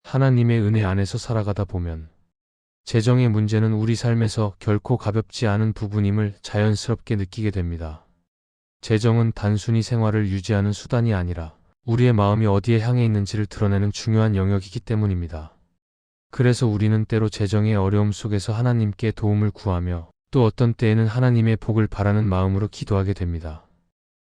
하나님의 은혜 안에서 살아가다 보면 재정의 문제는 우리 삶에서 결코 가볍지 않은 부분임을 자연스럽게 느끼게 됩니다. 재정은 단순히 생활을 유지하는 수단이 아니라 우리의 마음이 어디에 향해 있는지를 드러내는 중요한 영역이기 때문입니다. 그래서 우리는 때로 재정의 어려움 속에서 하나님께 도움을 구하며 또 어떤 때에는 하나님의 복을 바라는 마음으로 기도하게 됩니다.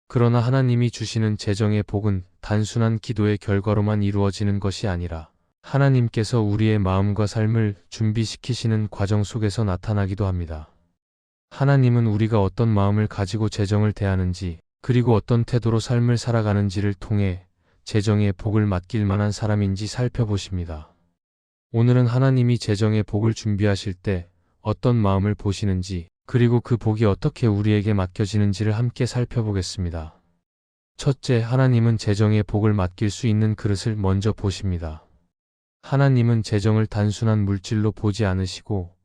그러나 하나님이 주시는 재정의 복은 단순한 기도의 결과로만 이루어지는 것이 아니라 하나님께서 우리의 마음과 삶을 준비시키시는 과정 속에서 나타나기도 합니다. 하나님은 우리가 어떤 마음을 가지고 재정을 대하는지 그리고 어떤 태도로 삶을 살아가는지를 통해 재정의 복을 맡길 만한 사람인지 살펴보십니다. 오늘은 하나님이 재정의 복을 준비하실 때 어떤 마음을 보시는지 그리고 그 복이 어떻게 우리에게 맡겨지는지를 함께 살펴보겠습니다. 첫째, 하나님은 재정의 복을 맡길 수 있는 그릇을 먼저 보십니다. 하나님은 재정을 단순한 물질로 보지 않으시고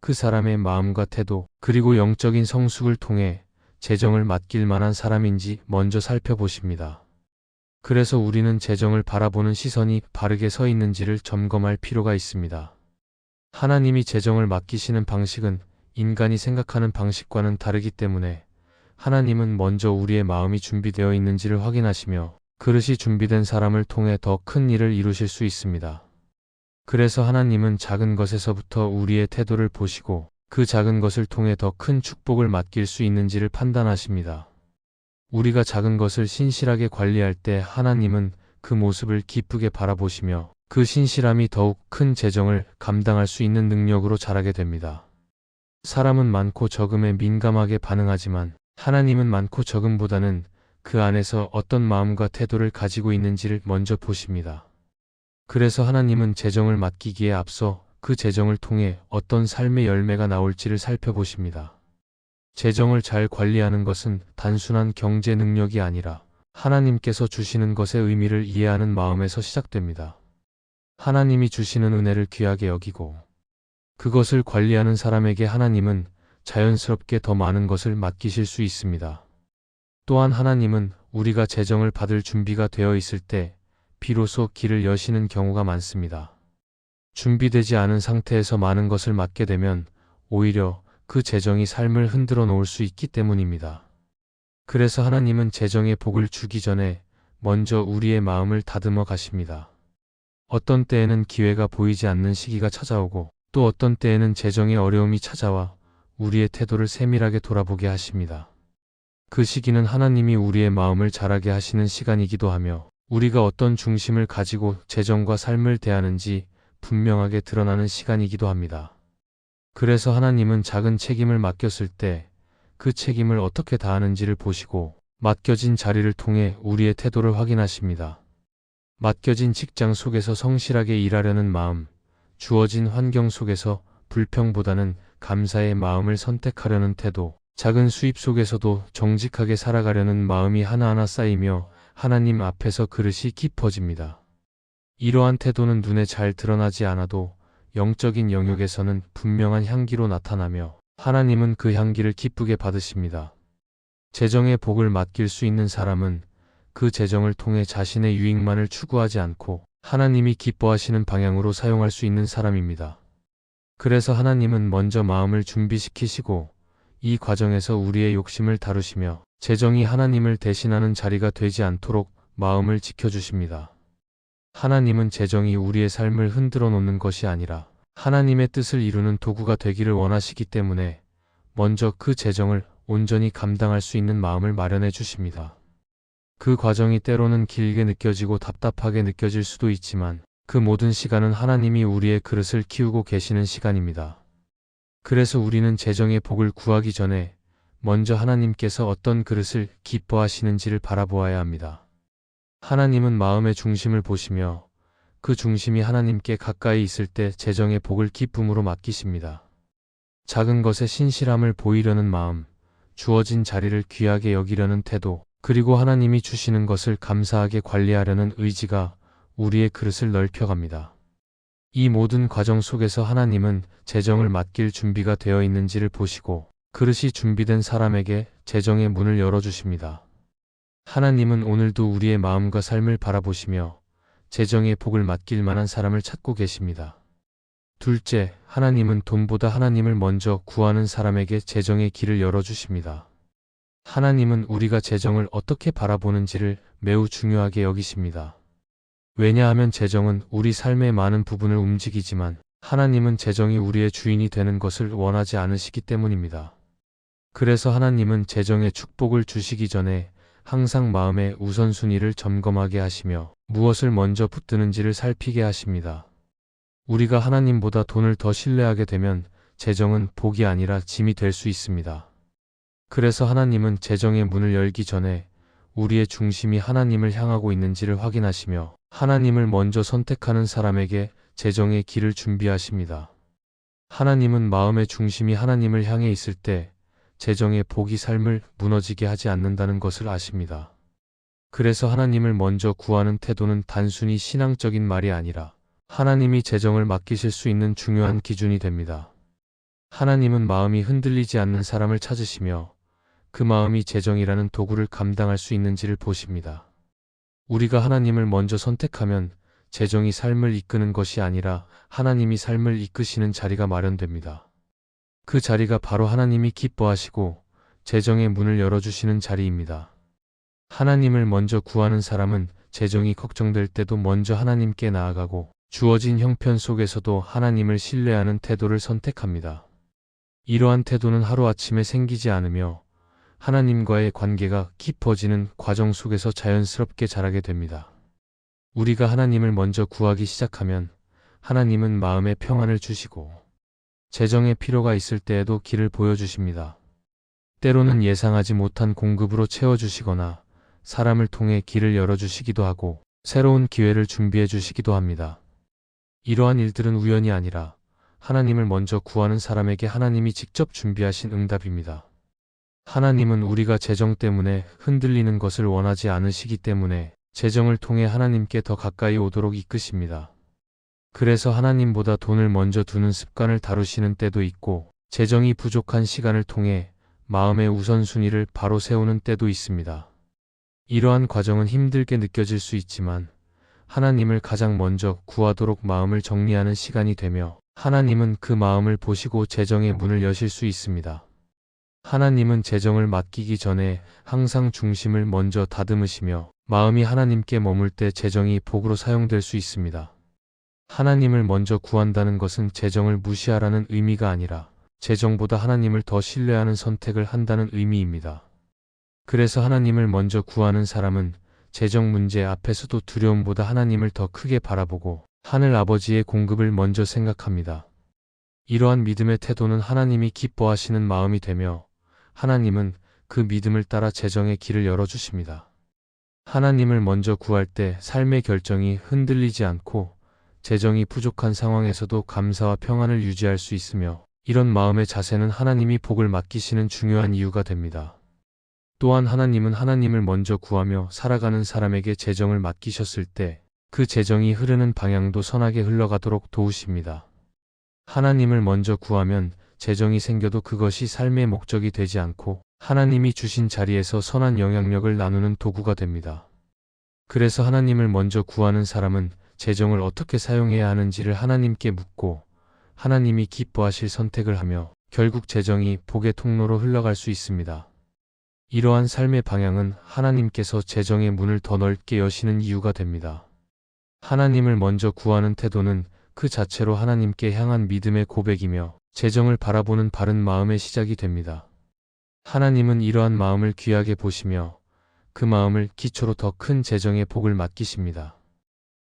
그 사람의 마음과 태도 그리고 영적인 성숙을 통해 재정을 맡길 만한 사람인지 먼저 살펴보십니다. 그래서 우리는 재정을 바라보는 시선이 바르게 서 있는지를 점검할 필요가 있습니다. 하나님이 재정을 맡기시는 방식은 인간이 생각하는 방식과는 다르기 때문에 하나님은 먼저 우리의 마음이 준비되어 있는지를 확인하시며 그릇이 준비된 사람을 통해 더 큰 일을 이루실 수 있습니다. 그래서 하나님은 작은 것에서부터 우리의 태도를 보시고 그 작은 것을 통해 더 큰 축복을 맡길 수 있는지를 판단하십니다. 우리가 작은 것을 신실하게 관리할 때 하나님은 그 모습을 기쁘게 바라보시며 그 신실함이 더욱 큰 재정을 감당할 수 있는 능력으로 자라게 됩니다. 사람은 많고 적음에 민감하게 반응하지만 하나님은 많고 적음보다는 그 안에서 어떤 마음과 태도를 가지고 있는지를 먼저 보십니다. 그래서 하나님은 재정을 맡기기에 앞서 그 재정을 통해 어떤 삶의 열매가 나올지를 살펴보십니다. 재정을 잘 관리하는 것은 단순한 경제 능력이 아니라 하나님께서 주시는 것의 의미를 이해하는 마음에서 시작됩니다. 하나님이 주시는 은혜를 귀하게 여기고 그것을 관리하는 사람에게 하나님은 자연스럽게 더 많은 것을 맡기실 수 있습니다. 또한 하나님은 우리가 재정을 받을 준비가 되어 있을 때 비로소 길을 여시는 경우가 많습니다. 준비되지 않은 상태에서 많은 것을 맡게 되면 오히려 그 재정이 삶을 흔들어 놓을 수 있기 때문입니다. 그래서 하나님은 재정의 복을 주기 전에 먼저 우리의 마음을 다듬어 가십니다. 어떤 때에는 기회가 보이지 않는 시기가 찾아오고 또 어떤 때에는 재정의 어려움이 찾아와 우리의 태도를 세밀하게 돌아보게 하십니다. 그 시기는 하나님이 우리의 마음을 자라게 하시는 시간이기도 하며 우리가 어떤 중심을 가지고 재정과 삶을 대하는지 분명하게 드러나는 시간이기도 합니다. 그래서 하나님은 작은 책임을 맡겼을 때 그 책임을 어떻게 다하는지를 보시고 맡겨진 자리를 통해 우리의 태도를 확인하십니다. 맡겨진 직장 속에서 성실하게 일하려는 마음, 주어진 환경 속에서 불평보다는 감사의 마음을 선택하려는 태도, 작은 수입 속에서도 정직하게 살아가려는 마음이 하나하나 쌓이며 하나님 앞에서 그릇이 깊어집니다. 이러한 태도는 눈에 잘 드러나지 않아도 영적인 영역에서는 분명한 향기로 나타나며 하나님은 그 향기를 기쁘게 받으십니다. 재정의 복을 맡길 수 있는 사람은 그 재정을 통해 자신의 유익만을 추구하지 않고 하나님이 기뻐하시는 방향으로 사용할 수 있는 사람입니다. 그래서 하나님은 먼저 마음을 준비시키시고 이 과정에서 우리의 욕심을 다루시며 재정이 하나님을 대신하는 자리가 되지 않도록 마음을 지켜주십니다. 하나님은 재정이 우리의 삶을 흔들어 놓는 것이 아니라 하나님의 뜻을 이루는 도구가 되기를 원하시기 때문에 먼저 그 재정을 온전히 감당할 수 있는 마음을 마련해 주십니다. 그 과정이 때로는 길게 느껴지고 답답하게 느껴질 수도 있지만 그 모든 시간은 하나님이 우리의 그릇을 키우고 계시는 시간입니다. 그래서 우리는 재정의 복을 구하기 전에 먼저 하나님께서 어떤 그릇을 기뻐하시는지를 바라보아야 합니다. 하나님은 마음의 중심을 보시며 그 중심이 하나님께 가까이 있을 때 재정의 복을 기쁨으로 맡기십니다. 작은 것에 신실함을 보이려는 마음, 주어진 자리를 귀하게 여기려는 태도, 그리고 하나님이 주시는 것을 감사하게 관리하려는 의지가 우리의 그릇을 넓혀갑니다. 이 모든 과정 속에서 하나님은 재정을 맡길 준비가 되어 있는지를 보시고 그릇이 준비된 사람에게 재정의 문을 열어주십니다. 하나님은 오늘도 우리의 마음과 삶을 바라보시며 재정의 복을 맡길 만한 사람을 찾고 계십니다. 둘째, 하나님은 돈보다 하나님을 먼저 구하는 사람에게 재정의 길을 열어주십니다. 하나님은 우리가 재정을 어떻게 바라보는지를 매우 중요하게 여기십니다. 왜냐하면 재정은 우리 삶의 많은 부분을 움직이지만 하나님은 재정이 우리의 주인이 되는 것을 원하지 않으시기 때문입니다. 그래서 하나님은 재정의 축복을 주시기 전에 항상 마음의 우선순위를 점검하게 하시며 무엇을 먼저 붙드는지를 살피게 하십니다. 우리가 하나님보다 돈을 더 신뢰하게 되면 재정은 복이 아니라 짐이 될 수 있습니다. 그래서 하나님은 재정의 문을 열기 전에 우리의 중심이 하나님을 향하고 있는지를 확인하시며 하나님을 먼저 선택하는 사람에게 재정의 길을 준비하십니다. 하나님은 마음의 중심이 하나님을 향해 있을 때 재정의 복이 삶을 무너지게 하지 않는다는 것을 아십니다. 그래서 하나님을 먼저 구하는 태도는 단순히 신앙적인 말이 아니라 하나님이 재정을 맡기실 수 있는 중요한 기준이 됩니다. 하나님은 마음이 흔들리지 않는 사람을 찾으시며 그 마음이 재정이라는 도구를 감당할 수 있는지를 보십니다. 우리가 하나님을 먼저 선택하면 재정이 삶을 이끄는 것이 아니라 하나님이 삶을 이끄시는 자리가 마련됩니다. 그 자리가 바로 하나님이 기뻐하시고 재정의 문을 열어주시는 자리입니다. 하나님을 먼저 구하는 사람은 재정이 걱정될 때도 먼저 하나님께 나아가고 주어진 형편 속에서도 하나님을 신뢰하는 태도를 선택합니다. 이러한 태도는 하루아침에 생기지 않으며 하나님과의 관계가 깊어지는 과정 속에서 자연스럽게 자라게 됩니다. 우리가 하나님을 먼저 구하기 시작하면 하나님은 마음의 평안을 주시고 재정의 필요가 있을 때에도 길을 보여주십니다. 때로는 예상하지 못한 공급으로 채워주시거나 사람을 통해 길을 열어주시기도 하고 새로운 기회를 준비해 주시기도 합니다. 이러한 일들은 우연이 아니라 하나님을 먼저 구하는 사람에게 하나님이 직접 준비하신 응답입니다. 하나님은 우리가 재정 때문에 흔들리는 것을 원하지 않으시기 때문에 재정을 통해 하나님께 더 가까이 오도록 이끄십니다. 그래서 하나님보다 돈을 먼저 두는 습관을 다루시는 때도 있고 재정이 부족한 시간을 통해 마음의 우선순위를 바로 세우는 때도 있습니다. 이러한 과정은 힘들게 느껴질 수 있지만 하나님을 가장 먼저 구하도록 마음을 정리하는 시간이 되며 하나님은 그 마음을 보시고 재정의 문을 여실 수 있습니다. 하나님은 재정을 맡기기 전에 항상 중심을 먼저 다듬으시며 마음이 하나님께 머물 때 재정이 복으로 사용될 수 있습니다. 하나님을 먼저 구한다는 것은 재정을 무시하라는 의미가 아니라 재정보다 하나님을 더 신뢰하는 선택을 한다는 의미입니다. 그래서 하나님을 먼저 구하는 사람은 재정 문제 앞에서도 두려움보다 하나님을 더 크게 바라보고 하늘 아버지의 공급을 먼저 생각합니다. 이러한 믿음의 태도는 하나님이 기뻐하시는 마음이 되며 하나님은 그 믿음을 따라 재정의 길을 열어주십니다. 하나님을 먼저 구할 때 삶의 결정이 흔들리지 않고 재정이 부족한 상황에서도 감사와 평안을 유지할 수 있으며 이런 마음의 자세는 하나님이 복을 맡기시는 중요한 이유가 됩니다. 또한 하나님은 하나님을 먼저 구하며 살아가는 사람에게 재정을 맡기셨을 때 그 재정이 흐르는 방향도 선하게 흘러가도록 도우십니다. 하나님을 먼저 구하면 재정이 생겨도 그것이 삶의 목적이 되지 않고 하나님이 주신 자리에서 선한 영향력을 나누는 도구가 됩니다. 그래서 하나님을 먼저 구하는 사람은 재정을 어떻게 사용해야 하는지를 하나님께 묻고 하나님이 기뻐하실 선택을 하며 결국 재정이 복의 통로로 흘러갈 수 있습니다. 이러한 삶의 방향은 하나님께서 재정의 문을 더 넓게 여시는 이유가 됩니다. 하나님을 먼저 구하는 태도는 그 자체로 하나님께 향한 믿음의 고백이며 재정을 바라보는 바른 마음의 시작이 됩니다. 하나님은 이러한 마음을 귀하게 보시며 그 마음을 기초로 더 큰 재정의 복을 맡기십니다.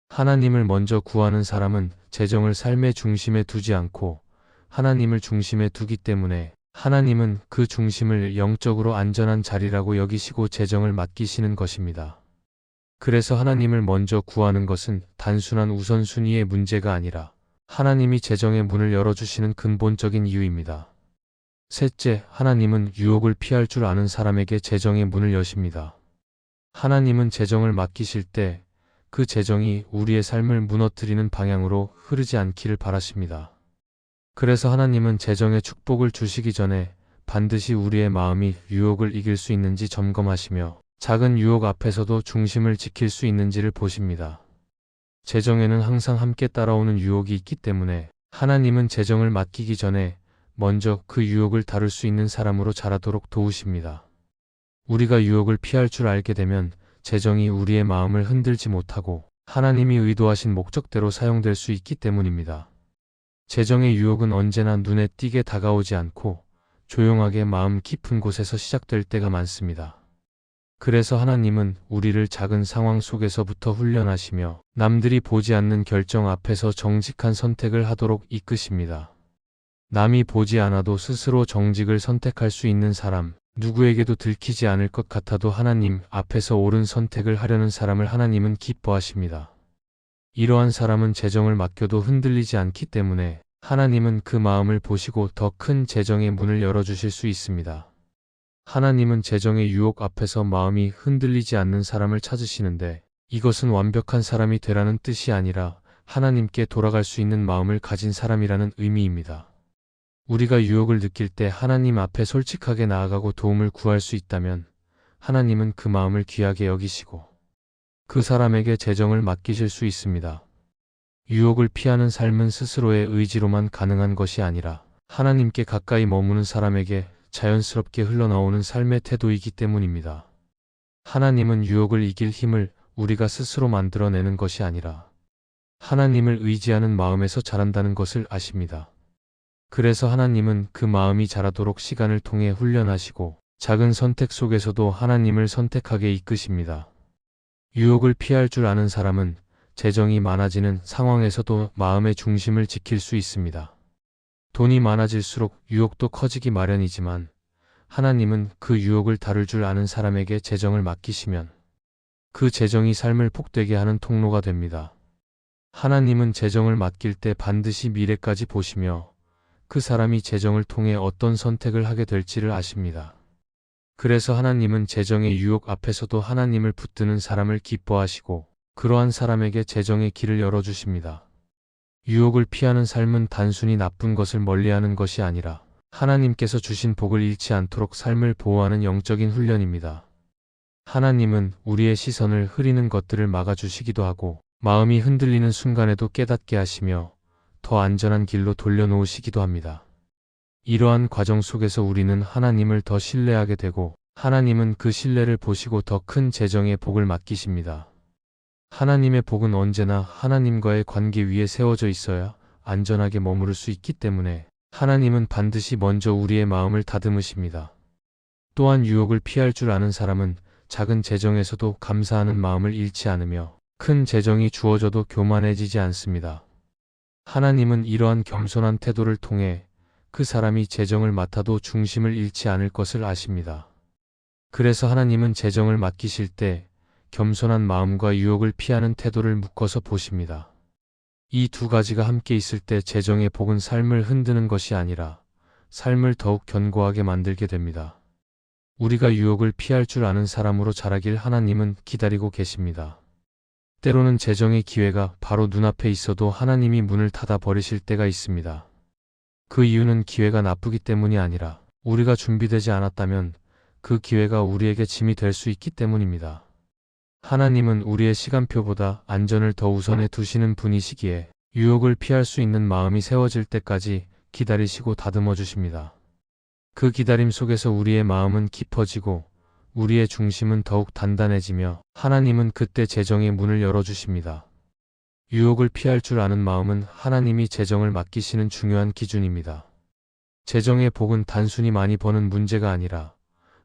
하나님을 먼저 구하는 사람은 재정을 삶의 중심에 두지 않고 하나님을 중심에 두기 때문에 하나님은 그 중심을 영적으로 안전한 자리라고 여기시고 재정을 맡기시는 것입니다. 그래서 하나님을 먼저 구하는 것은 단순한 우선순위의 문제가 아니라 하나님이 재정의 문을 열어주시는 근본적인 이유입니다. 셋째, 하나님은 유혹을 피할 줄 아는 사람에게 재정의 문을 여십니다. 하나님은 재정을 맡기실 때 그 재정이 우리의 삶을 무너뜨리는 방향으로 흐르지 않기를 바라십니다. 그래서 하나님은 재정의 축복을 주시기 전에 반드시 우리의 마음이 유혹을 이길 수 있는지 점검하시며 작은 유혹 앞에서도 중심을 지킬 수 있는지를 보십니다. 재정에는 항상 함께 따라오는 유혹이 있기 때문에 하나님은 재정을 맡기기 전에 먼저 그 유혹을 다룰 수 있는 사람으로 자라도록 도우십니다. 우리가 유혹을 피할 줄 알게 되면 재정이 우리의 마음을 흔들지 못하고 하나님이 의도하신 목적대로 사용될 수 있기 때문입니다. 재정의 유혹은 언제나 눈에 띄게 다가오지 않고 조용하게 마음 깊은 곳에서 시작될 때가 많습니다. 그래서 하나님은 우리를 작은 상황 속에서부터 훈련하시며 남들이 보지 않는 결정 앞에서 정직한 선택을 하도록 이끄십니다. 남이 보지 않아도 스스로 정직을 선택할 수 있는 사람, 누구에게도 들키지 않을 것 같아도 하나님 앞에서 옳은 선택을 하려는 사람을 하나님은 기뻐하십니다. 이러한 사람은 재정을 맡겨도 흔들리지 않기 때문에 하나님은 그 마음을 보시고 더 큰 재정의 문을 열어주실 수 있습니다. 하나님은 재정의 유혹 앞에서 마음이 흔들리지 않는 사람을 찾으시는데 이것은 완벽한 사람이 되라는 뜻이 아니라 하나님께 돌아갈 수 있는 마음을 가진 사람이라는 의미입니다. 우리가 유혹을 느낄 때 하나님 앞에 솔직하게 나아가고 도움을 구할 수 있다면 하나님은 그 마음을 귀하게 여기시고 그 사람에게 재정을 맡기실 수 있습니다. 유혹을 피하는 삶은 스스로의 의지로만 가능한 것이 아니라 하나님께 가까이 머무는 사람에게 자연스럽게 흘러나오는 삶의 태도이기 때문입니다. 하나님은 유혹을 이길 힘을 우리가 스스로 만들어내는 것이 아니라 하나님을 의지하는 마음에서 자란다는 것을 아십니다. 그래서 하나님은 그 마음이 자라도록 시간을 통해 훈련하시고 작은 선택 속에서도 하나님을 선택하게 이끄십니다. 유혹을 피할 줄 아는 사람은 재정이 많아지는 상황에서도 마음의 중심을 지킬 수 있습니다. 돈이 많아질수록 유혹도 커지기 마련이지만 하나님은 그 유혹을 다룰 줄 아는 사람에게 재정을 맡기시면 그 재정이 삶을 복되게 하는 통로가 됩니다. 하나님은 재정을 맡길 때 반드시 미래까지 보시며 그 사람이 재정을 통해 어떤 선택을 하게 될지를 아십니다. 그래서 하나님은 재정의 유혹 앞에서도 하나님을 붙드는 사람을 기뻐하시고 그러한 사람에게 재정의 길을 열어주십니다. 유혹을 피하는 삶은 단순히 나쁜 것을 멀리하는 것이 아니라 하나님께서 주신 복을 잃지 않도록 삶을 보호하는 영적인 훈련입니다. 하나님은 우리의 시선을 흐리는 것들을 막아주시기도 하고 마음이 흔들리는 순간에도 깨닫게 하시며 더 안전한 길로 돌려놓으시기도 합니다. 이러한 과정 속에서 우리는 하나님을 더 신뢰하게 되고 하나님은 그 신뢰를 보시고 더 큰 재정의 복을 맡기십니다. 하나님의 복은 언제나 하나님과의 관계 위에 세워져 있어야 안전하게 머무를 수 있기 때문에 하나님은 반드시 먼저 우리의 마음을 다듬으십니다. 또한 유혹을 피할 줄 아는 사람은 작은 재정에서도 감사하는 마음을 잃지 않으며 큰 재정이 주어져도 교만해지지 않습니다. 하나님은 이러한 겸손한 태도를 통해 그 사람이 재정을 맡아도 중심을 잃지 않을 것을 아십니다. 그래서 하나님은 재정을 맡기실 때 겸손한 마음과 유혹을 피하는 태도를 묶어서 보십니다. 이 두 가지가 함께 있을 때 재정의 복은 삶을 흔드는 것이 아니라 삶을 더욱 견고하게 만들게 됩니다. 우리가 유혹을 피할 줄 아는 사람으로 자라길 하나님은 기다리고 계십니다. 때로는 재정의 기회가 바로 눈앞에 있어도 하나님이 문을 닫아 버리실 때가 있습니다. 그 이유는 기회가 나쁘기 때문이 아니라 우리가 준비되지 않았다면 그 기회가 우리에게 짐이 될 수 있기 때문입니다. 하나님은 우리의 시간표보다 안전을 더 우선해 두시는 분이시기에 유혹을 피할 수 있는 마음이 세워질 때까지 기다리시고 다듬어 주십니다. 그 기다림 속에서 우리의 마음은 깊어지고 우리의 중심은 더욱 단단해지며 하나님은 그때 재정의 문을 열어주십니다. 유혹을 피할 줄 아는 마음은 하나님이 재정을 맡기시는 중요한 기준입니다. 재정의 복은 단순히 많이 버는 문제가 아니라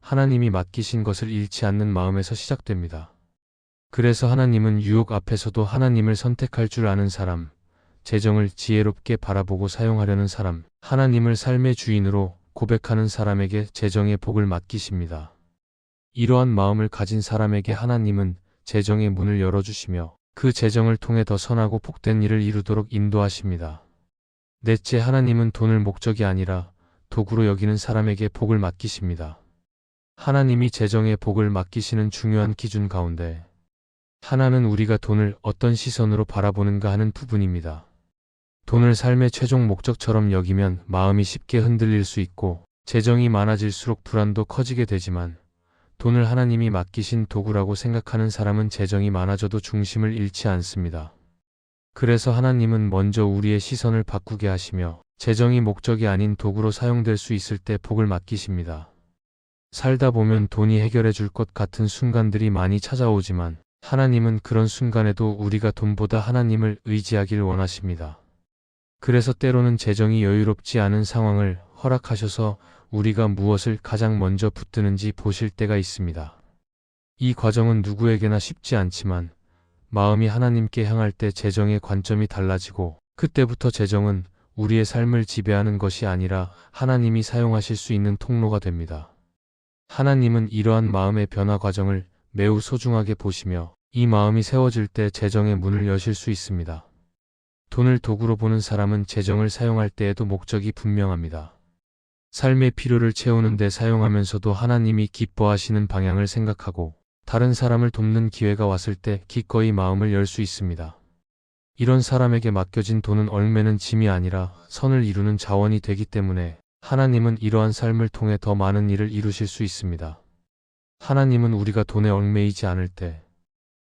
하나님이 맡기신 것을 잃지 않는 마음에서 시작됩니다. 그래서 하나님은 유혹 앞에서도 하나님을 선택할 줄 아는 사람, 재정을 지혜롭게 바라보고 사용하려는 사람, 하나님을 삶의 주인으로 고백하는 사람에게 재정의 복을 맡기십니다. 이러한 마음을 가진 사람에게 하나님은 재정의 문을 열어주시며 그 재정을 통해 더 선하고 복된 일을 이루도록 인도하십니다. 넷째, 하나님은 돈을 목적이 아니라 도구로 여기는 사람에게 복을 맡기십니다. 하나님이 재정의 복을 맡기시는 중요한 기준 가운데 하나는 우리가 돈을 어떤 시선으로 바라보는가 하는 부분입니다. 돈을 삶의 최종 목적처럼 여기면 마음이 쉽게 흔들릴 수 있고 재정이 많아질수록 불안도 커지게 되지만 돈을 하나님이 맡기신 도구라고 생각하는 사람은 재정이 많아져도 중심을 잃지 않습니다. 그래서 하나님은 먼저 우리의 시선을 바꾸게 하시며 재정이 목적이 아닌 도구로 사용될 수 있을 때 복을 맡기십니다. 살다 보면 돈이 해결해 줄 것 같은 순간들이 많이 찾아오지만 하나님은 그런 순간에도 우리가 돈보다 하나님을 의지하길 원하십니다. 그래서 때로는 재정이 여유롭지 않은 상황을 허락하셔서 우리가 무엇을 가장 먼저 붙드는지 보실 때가 있습니다. 이 과정은 누구에게나 쉽지 않지만 마음이 하나님께 향할 때 재정의 관점이 달라지고 그때부터 재정은 우리의 삶을 지배하는 것이 아니라 하나님이 사용하실 수 있는 통로가 됩니다. 하나님은 이러한 마음의 변화 과정을 매우 소중하게 보시며 이 마음이 세워질 때 재정의 문을 여실 수 있습니다. 돈을 도구로 보는 사람은 재정을 사용할 때에도 목적이 분명합니다. 삶의 필요를 채우는 데 사용하면서도 하나님이 기뻐하시는 방향을 생각하고 다른 사람을 돕는 기회가 왔을 때 기꺼이 마음을 열 수 있습니다. 이런 사람에게 맡겨진 돈은 얽매는 짐이 아니라 선을 이루는 자원이 되기 때문에 하나님은 이러한 삶을 통해 더 많은 일을 이루실 수 있습니다. 하나님은 우리가 돈에 얽매이지 않을 때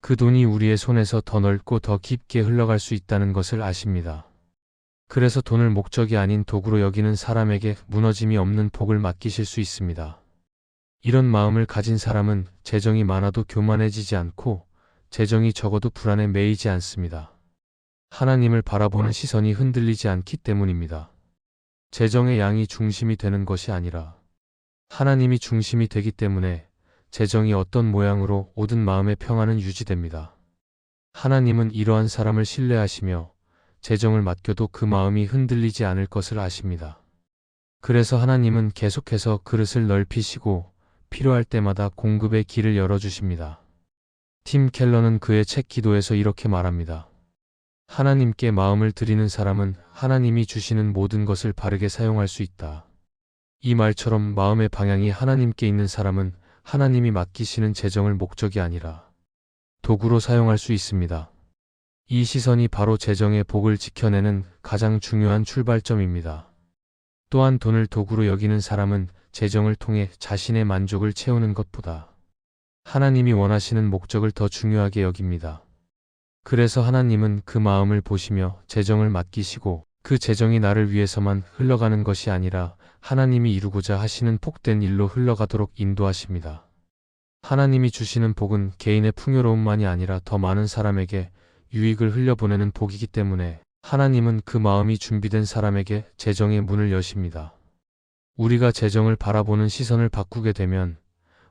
그 돈이 우리의 손에서 더 넓고 더 깊게 흘러갈 수 있다는 것을 아십니다. 그래서 돈을 목적이 아닌 도구로 여기는 사람에게 무너짐이 없는 복을 맡기실 수 있습니다. 이런 마음을 가진 사람은 재정이 많아도 교만해지지 않고 재정이 적어도 불안에 매이지 않습니다. 하나님을 바라보는 시선이 흔들리지 않기 때문입니다. 재정의 양이 중심이 되는 것이 아니라 하나님이 중심이 되기 때문에 재정이 어떤 모양으로 오든 마음의 평안은 유지됩니다. 하나님은 이러한 사람을 신뢰하시며 재정을 맡겨도 그 마음이 흔들리지 않을 것을 아십니다. 그래서 하나님은 계속해서 그릇을 넓히시고 필요할 때마다 공급의 길을 열어주십니다. 팀 켈러는 그의 책 기도에서 이렇게 말합니다. 하나님께 마음을 드리는 사람은 하나님이 주시는 모든 것을 바르게 사용할 수 있다. 이 말처럼 마음의 방향이 하나님께 있는 사람은 하나님이 맡기시는 재정을 목적이 아니라 도구로 사용할 수 있습니다. 이 시선이 바로 재정의 복을 지켜내는 가장 중요한 출발점입니다. 또한 돈을 도구로 여기는 사람은 재정을 통해 자신의 만족을 채우는 것보다 하나님이 원하시는 목적을 더 중요하게 여깁니다. 그래서 하나님은 그 마음을 보시며 재정을 맡기시고 그 재정이 나를 위해서만 흘러가는 것이 아니라 하나님이 이루고자 하시는 복된 일로 흘러가도록 인도하십니다. 하나님이 주시는 복은 개인의 풍요로움만이 아니라 더 많은 사람에게 유익을 흘려보내는 복이기 때문에 하나님은 그 마음이 준비된 사람에게 재정의 문을 여십니다. 우리가 재정을 바라보는 시선을 바꾸게 되면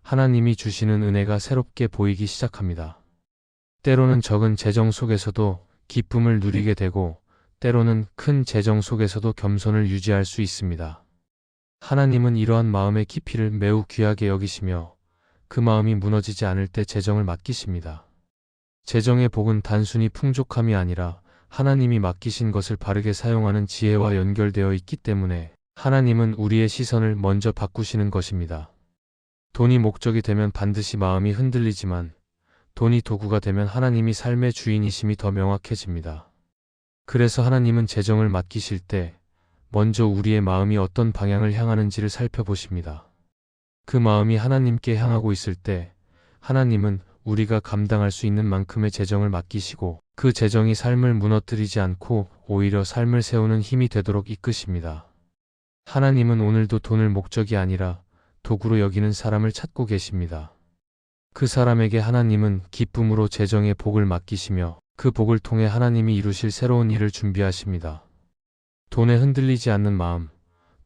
하나님이 주시는 은혜가 새롭게 보이기 시작합니다. 때로는 적은 재정 속에서도 기쁨을 누리게 되고 때로는 큰 재정 속에서도 겸손을 유지할 수 있습니다. 하나님은 이러한 마음의 깊이를 매우 귀하게 여기시며 그 마음이 무너지지 않을 때 재정을 맡기십니다. 재정의 복은 단순히 풍족함이 아니라 하나님이 맡기신 것을 바르게 사용하는 지혜와 연결되어 있기 때문에 하나님은 우리의 시선을 먼저 바꾸시는 것입니다. 돈이 목적이 되면 반드시 마음이 흔들리지만 돈이 도구가 되면 하나님이 삶의 주인이심이 더 명확해집니다. 그래서 하나님은 재정을 맡기실 때 먼저 우리의 마음이 어떤 방향을 향하는지를 살펴보십니다. 그 마음이 하나님께 향하고 있을 때 하나님은 우리가 감당할 수 있는 만큼의 재정을 맡기시고 그 재정이 삶을 무너뜨리지 않고 오히려 삶을 세우는 힘이 되도록 이끄십니다. 하나님은 오늘도 돈을 목적이 아니라 도구로 여기는 사람을 찾고 계십니다. 그 사람에게 하나님은 기쁨으로 재정의 복을 맡기시며 그 복을 통해 하나님이 이루실 새로운 일을 준비하십니다. 돈에 흔들리지 않는 마음,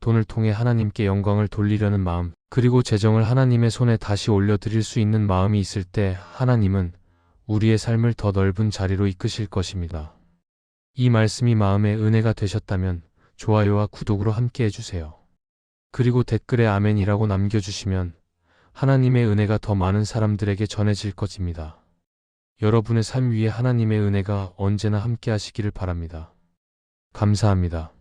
돈을 통해 하나님께 영광을 돌리려는 마음, 그리고 재정을 하나님의 손에 다시 올려드릴 수 있는 마음이 있을 때 하나님은 우리의 삶을 더 넓은 자리로 이끄실 것입니다. 이 말씀이 마음의 은혜가 되셨다면 좋아요와 구독으로 함께 해주세요. 그리고 댓글에 아멘이라고 남겨주시면 하나님의 은혜가 더 많은 사람들에게 전해질 것입니다. 여러분의 삶 위에 하나님의 은혜가 언제나 함께 하시기를 바랍니다. 감사합니다.